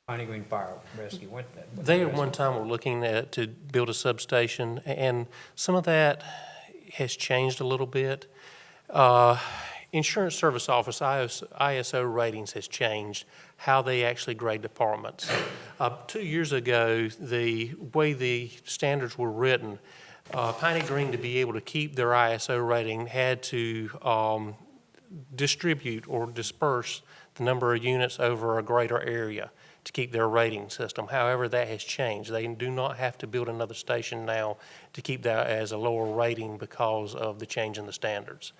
Piney Green Fire Rescue, what that? They at one time were looking to build a substation, and some of that has changed a little bit. Insurance Service Office, ISO ratings has changed how they actually grade departments. 2 years ago, the way the standards were written, Piney Green, to be able to keep their ISO rating, had to distribute or disperse the number of units over a greater area to keep their rating system. However, that has changed. They do not have to build another station now to keep that as a lower rating because of the change in the standards.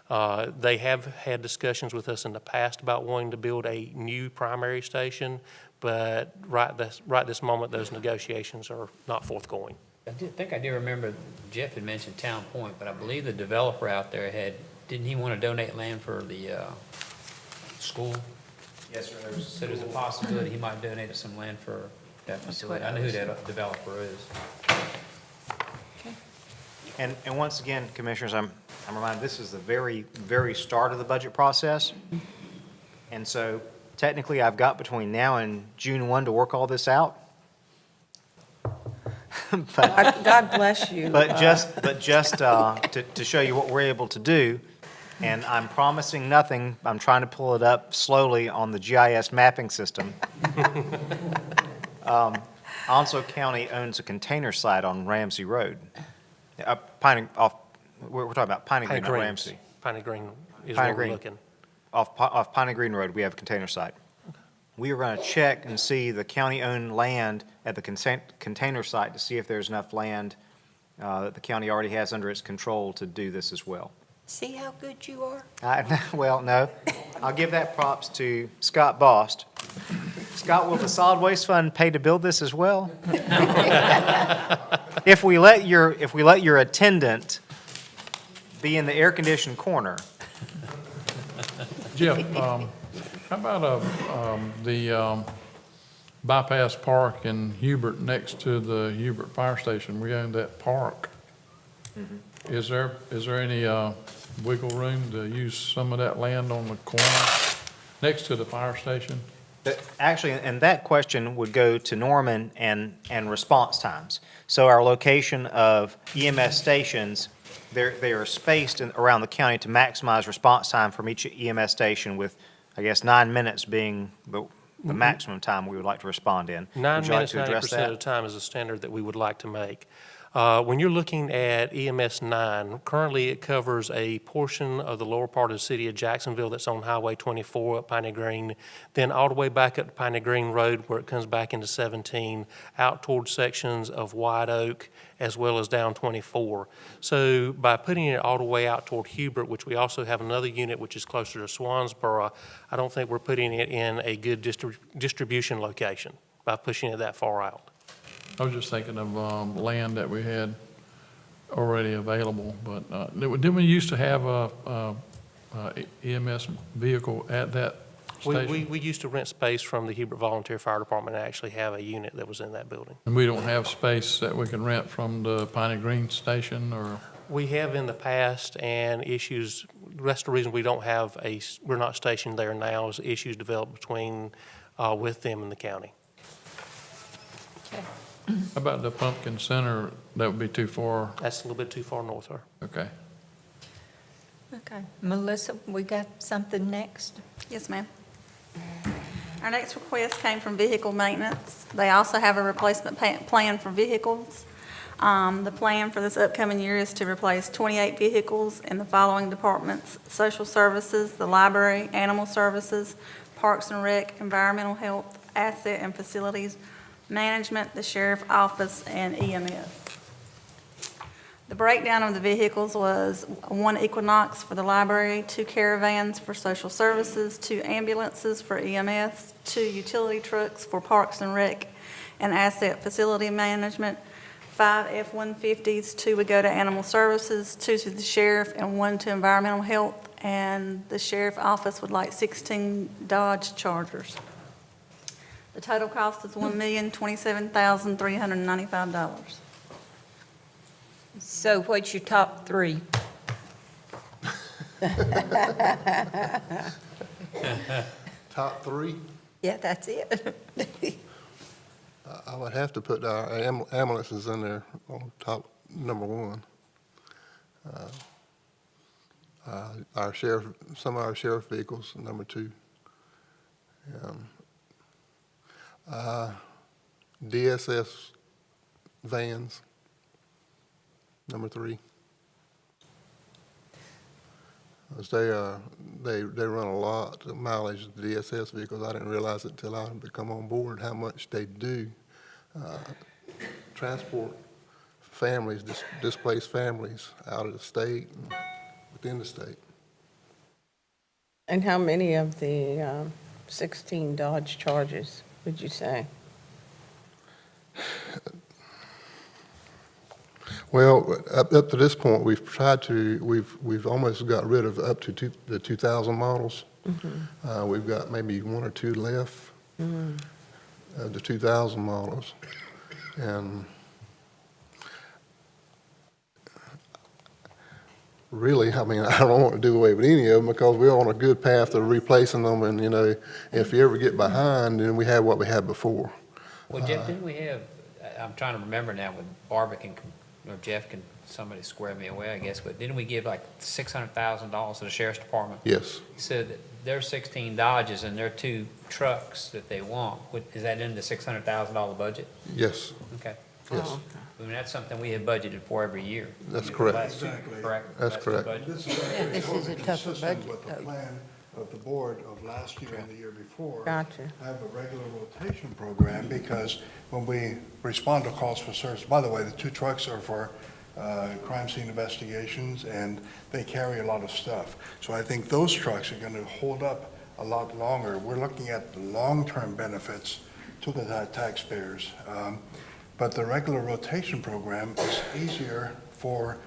They have had discussions with us in the past about wanting to build a new primary station, but right this moment, those negotiations are not forthcoming. I think I do remember Jeff had mentioned Town Point, but I believe the developer out there didn't he want to donate land for the school? Yes, sir. So there's a possibility he might donate us some land for that facility. I know who that developer is. And once again, Commissioners, I'm reminded, this is the very, very start of the budget process. And so technically, I've got between now and June 1 to work all this out. God bless you. But just to show you what we're able to do, and I'm promising nothing, I'm trying to pull it up slowly on the GIS mapping system. Onslow County owns a container site on Ramsey Road. We're talking about Piney Green, not Ramsey. Piney Green is Piney where we're Green. looking. Off Piney Green Road, we have a container site. We are going to check and see the county-owned land at the container site to see if there's enough land that the county already has under its control to do this as well. See how good you are? Well, no. I'll give that props to Scott Bost. Scott, will the Solid Waste Fund pay to build this as well? If we let your attendant be in the air-conditioned corner. Jeff, how about the bypass park in Hubert next to the Hubert Fire Station? We own that park. Is there any wiggle room to use some of that land on the corner next to the fire station? Actually, and that question would go to Norman and response times. So our location of EMS stations, they are spaced around the county to maximize response time from each EMS station with, I guess, 9 minutes being the maximum time we would like to respond in. 9 Would you like minutes, to address 90% of the that? time is a standard that we would like to make. When you're looking at EMS 9, currently it covers a portion of the lower part of the city of Jacksonville that's on Highway 24 at Piney Green, then all the way back up to Piney Green Road where it comes back into 17, out towards sections of White Oak, as well as down 24. So by putting it all the way out toward Hubert, which we also have another unit which is closer to Swansboro, I don't think we're putting it in a good distribution location by pushing it that far out. I was just thinking of land that we had already available, but didn't we used to have a EMS vehicle at that station? We used to rent space from the Hubert Volunteer Fire Department and actually have a unit that was in that building. And we don't have space that we can rent from the Piney Green station, or? We have in the past, and issues, that's the reason we're not stationed there now, is issues developed between, with them and the county. How about the Pumpkin Center? That would be too far. That's a little bit too far north, sir. Okay. Okay. Melissa, we got something next? Yes, ma'am. Our next request came from Vehicle Maintenance. They also have a replacement plan for vehicles. The plan for this upcoming year is to replace 28 vehicles in the following departments: Social Services, the Library, Animal Services, Parks and Rec, Environmental Health, Asset and Facilities Management, the Sheriff Office, and EMS. The breakdown of the vehicles was 1 Equinox for the library, 2 Caravans for social services, 2 ambulances for EMS, 2 utility trucks for Parks and Rec and Asset Facility Management, 5 F-150s, 2 would go to Animal Services, 2 to the Sheriff, and 1 to Environmental Health, and the Sheriff Office would like 16 Dodge Chargers. The total cost is $1,027,395. So what's your top three? Top three, Yeah, that's it. I would have to put our ambulances in there on top, number one. Our sheriff, some of our sheriff vehicles, number two. DSS vans, number three. As they run a lot of mileage, the DSS vehicles. I didn't realize it till I become on board how much they do. Transport families, displaced families out of the state and within the state. And how many of the 16 Dodge Chargers would you say? Well, up to this point, we've almost got rid of up to the 2000 models. We've got maybe 1 or 2 left of the 2000 models. And really, I mean, I don't want to do away with any of them because we're on a good path to replacing them. And, you know, if you ever get behind, then we have what we had before. Well, Jeff, didn't we have, I'm trying to remember now with Barbara or Jeff can, somebody square me away, I guess, but didn't we give like $600,000 to the sheriff's department? Yes. He said that their 16 Dodges and their 2 trucks that they want, is that in the $600,000 budget? Yes. Okay. Yes. I mean, that's something we have budgeted for every year. That's I mean, correct. last two, Exactly. Correct? That's Last two correct. budgets. This is this is a totally tougher consistent budget, with the though. plan of the board of last year and the year before. Gotcha. Have a regular rotation program, because when we respond to calls for service, by the way, the 2 trucks are for crime scene investigations, and they carry a lot of stuff. So I think those trucks are going to hold up a lot longer. We're looking at the long-term benefits to the taxpayers. But the regular rotation program is easier for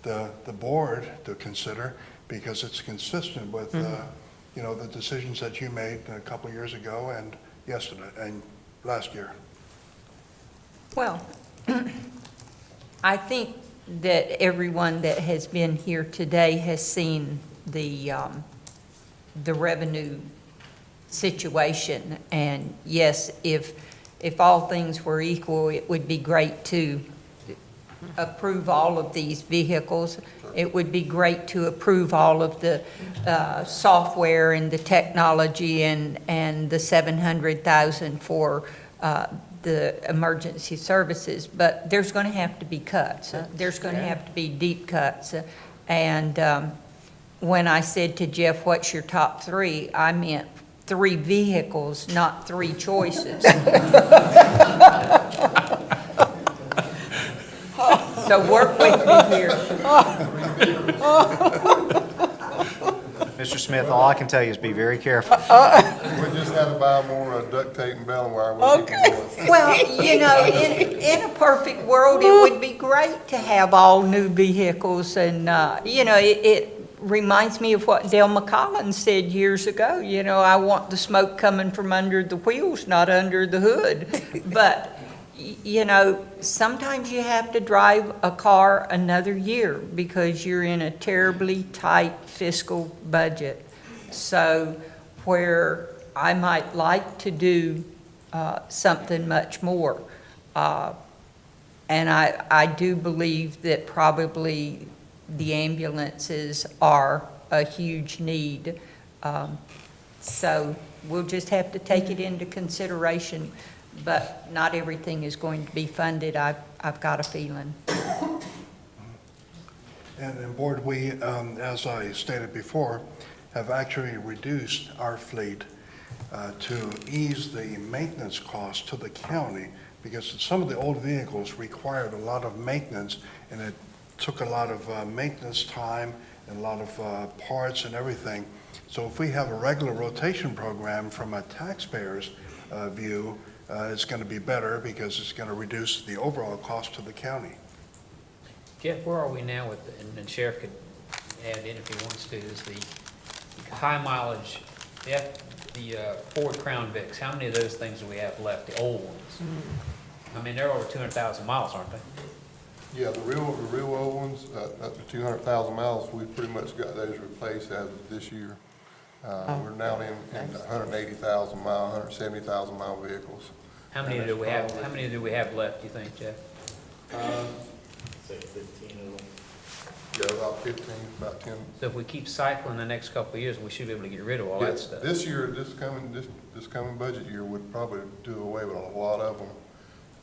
the board to consider because it's consistent with, you know, the decisions that you made a couple of years ago and yesterday and last year. Well, I think that everyone that has been here today has seen the revenue situation. And yes, if all things were equal, it would be great to approve all of these vehicles. It would be great to approve all of the software and the technology and the 700,000 for the emergency services, but there's going to have to be cuts. There's going to have to be deep cuts. And when I said to Jeff, what's your top three, I meant 3 vehicles, not 3 choices. So work with me here. Mr. Smith, all I can tell you is be very careful. We just had to buy more duct tape and baling wire. Well, you know, in a perfect world, it would be great to have all new vehicles. And, you know, it reminds me of what Del McCollin said years ago. You know, I want the smoke coming from under the wheels, not under the hood. But you know, sometimes you have to drive a car another year because you're in a terribly tight fiscal budget. So where I might like to do something much more, and I do believe that probably the ambulances are a huge need. So we'll just have to take it into consideration. But not everything is going to be funded, I've got a feeling. And board, we, as I stated before, have actually reduced our fleet to ease the maintenance costs to the county, because some of the old vehicles required a lot of maintenance, and it took a lot of maintenance time and a lot of parts and everything. So if we have a regular rotation program from a taxpayer's view, it's going to be better because it's going to reduce the overall cost to the county. Jeff, where are we now with, and Sheriff could add in if he wants to, is the high mileage, the Ford Crown Vics, how many of those things do we have left, the old ones? I mean, they're over 200,000 miles, aren't they? Yeah, the real old ones, up to 200,000 miles, we've pretty much got those replaced as of this year. We're now in 180,000 mile, 170,000 mile vehicles. How many do we have, left, do you think, Jeff? Say 15 of them. Yeah, about 15, about 10. So if we keep cycling the next couple of years, we should be able to get rid of all that Yes, stuff. this year, this coming budget year would probably do away with a lot of them.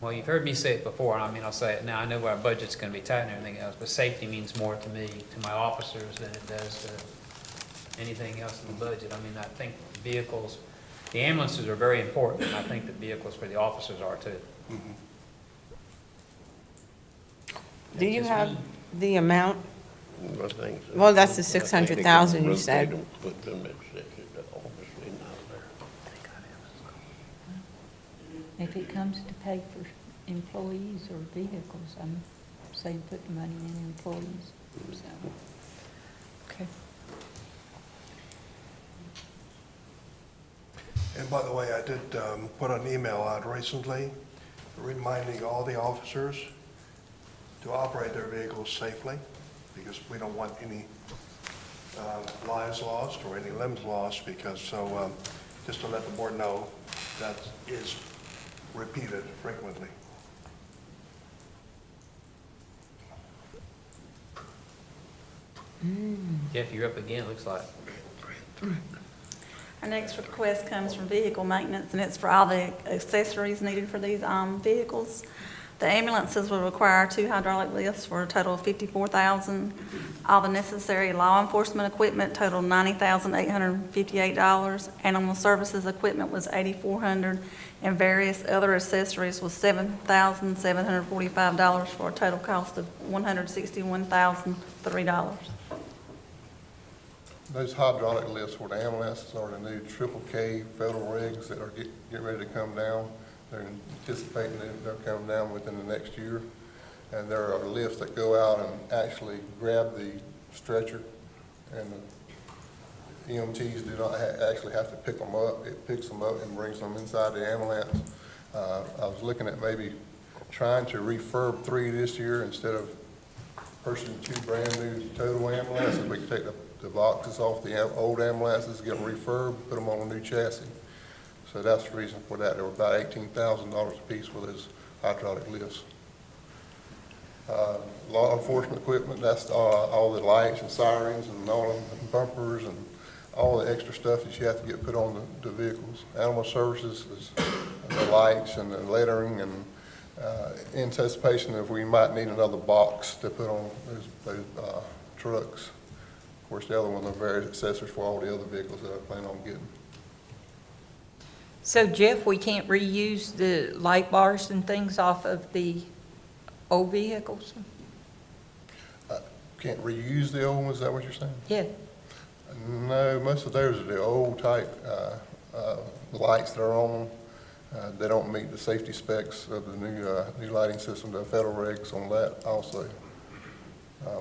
Well, you've heard me say it before, and I mean, I'll say it now, I know our budget's gonna be tight and everything else, but safety means more to me, to my officers, than it does to anything else in the budget. I mean, I think vehicles, the ambulances are very important, and I think the vehicles for the officers are too. Do you have the amount? Well, that's the 600,000 you said. If it comes to pay for employees or vehicles, I'm saying put the money in employees, so. Okay. And by the way, I did put an email out recently reminding all the officers to operate their vehicles safely, because we don't want any lives lost or any limbs lost, because, so just to let the board know, that is repeated frequently. Jeff, you're up again, looks like. Our next request comes from vehicle maintenance, and it's for all the accessories needed for these vehicles. The ambulances will require 2 hydraulic lifts for a total of $54,000. All the necessary law enforcement equipment totaled $90,858. Animal services equipment was $8,400, and various other accessories was $7,745 for a total cost of $161,003. Those hydraulic lifts for the ambulances are the new Triple K federal rigs that are getting ready to come down. They're anticipating that they're coming down within the next year. And there are lifts that go out and actually grab the stretcher, and the EMTs do not actually have to pick them up. It picks them up and brings them inside the ambulance. I was looking at maybe trying to refurb 3 this year instead of purchasing 2 brand new total ambulances. We could take the boxes off the old ambulances, get them refurbed, put them on a new chassis. So that's the reason for that. They were about $18,000 a piece for those hydraulic lifts. Law enforcement equipment, that's all the lights and sirens and all the bumpers and all the extra stuff that you have to get put on the vehicles. Animal services is the lights and the lettering, and in anticipation of we might need another box to put on those trucks. Of course, the other one are various accessories for all the other vehicles that I plan on getting. So Jeff, we can't reuse the light bars and things off of the old vehicles? Can't reuse the old ones, is that what you're saying? Yeah. No, most of those are the old type lights that are on. They don't meet the safety specs of the new lighting system, the federal regs on that also.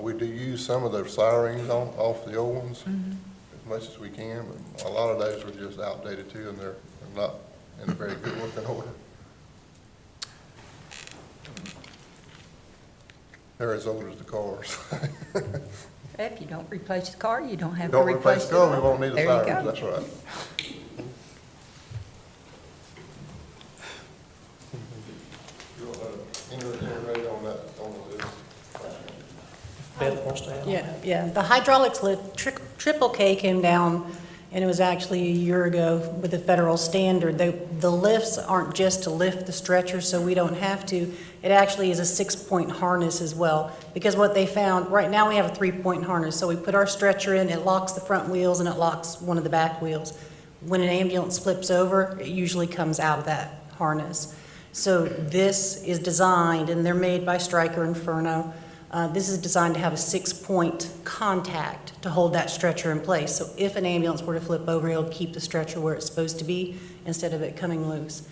We do use some of those sirens off the old ones as much as we can, but a lot of those are just outdated too, and they're not in a very good working order. They're as old as the cars. If you don't replace the car, you don't have to Don't replace replace the the car, we won't need the There you sirens, go. that's right. You want any on that, on the list? Beth wants to add? Yeah. The hydraulics lift, Triple K came down, and it was actually a year ago with the federal standard. The lifts aren't just to lift the stretcher, so we don't have to. It actually is a 6-point harness as well, because what they found, right now we have a 3-point harness. So we put our stretcher in, it locks the front wheels and it locks one of the back wheels. when an ambulance flips over, it usually comes out of that harness. So this is designed, and they're made by Stryker Inferno. This is designed to have a 6-point contact to hold that stretcher in place. So if an ambulance were to flip over, it'll keep the stretcher where it's supposed to be instead of it coming loose.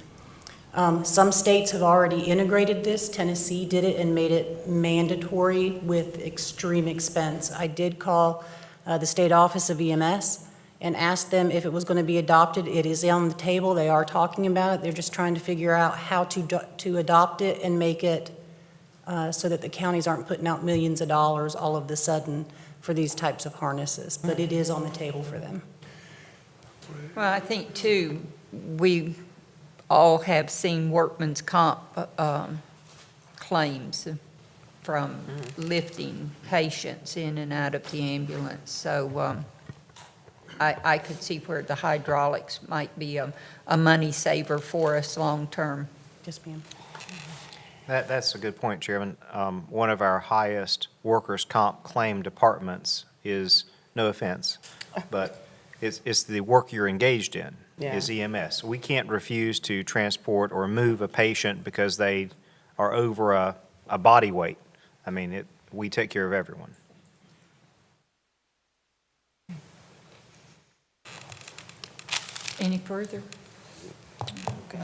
Some states have already integrated this. Tennessee did it and made it mandatory with extreme expense. I did call the state office of EMS and asked them if it was going to be adopted. It is on the table. They are talking about it. They're just trying to figure out how to adopt it and make it so that the counties aren't putting out millions of dollars all of the sudden for these types of harnesses. But it is on the table for them. Well, I think too, we all have seen workman's comp claims from lifting patients in and out of the ambulance. So I could see where the hydraulics might be a money saver for us long-term. Yes, ma'am. That's a good point, Chairman. One of our highest workers' comp claim departments is, no offense, but it's the work you're engaged in, is EMS. We can't refuse to transport or move a patient because they are over a body weight. I mean, we take care of everyone. Any further?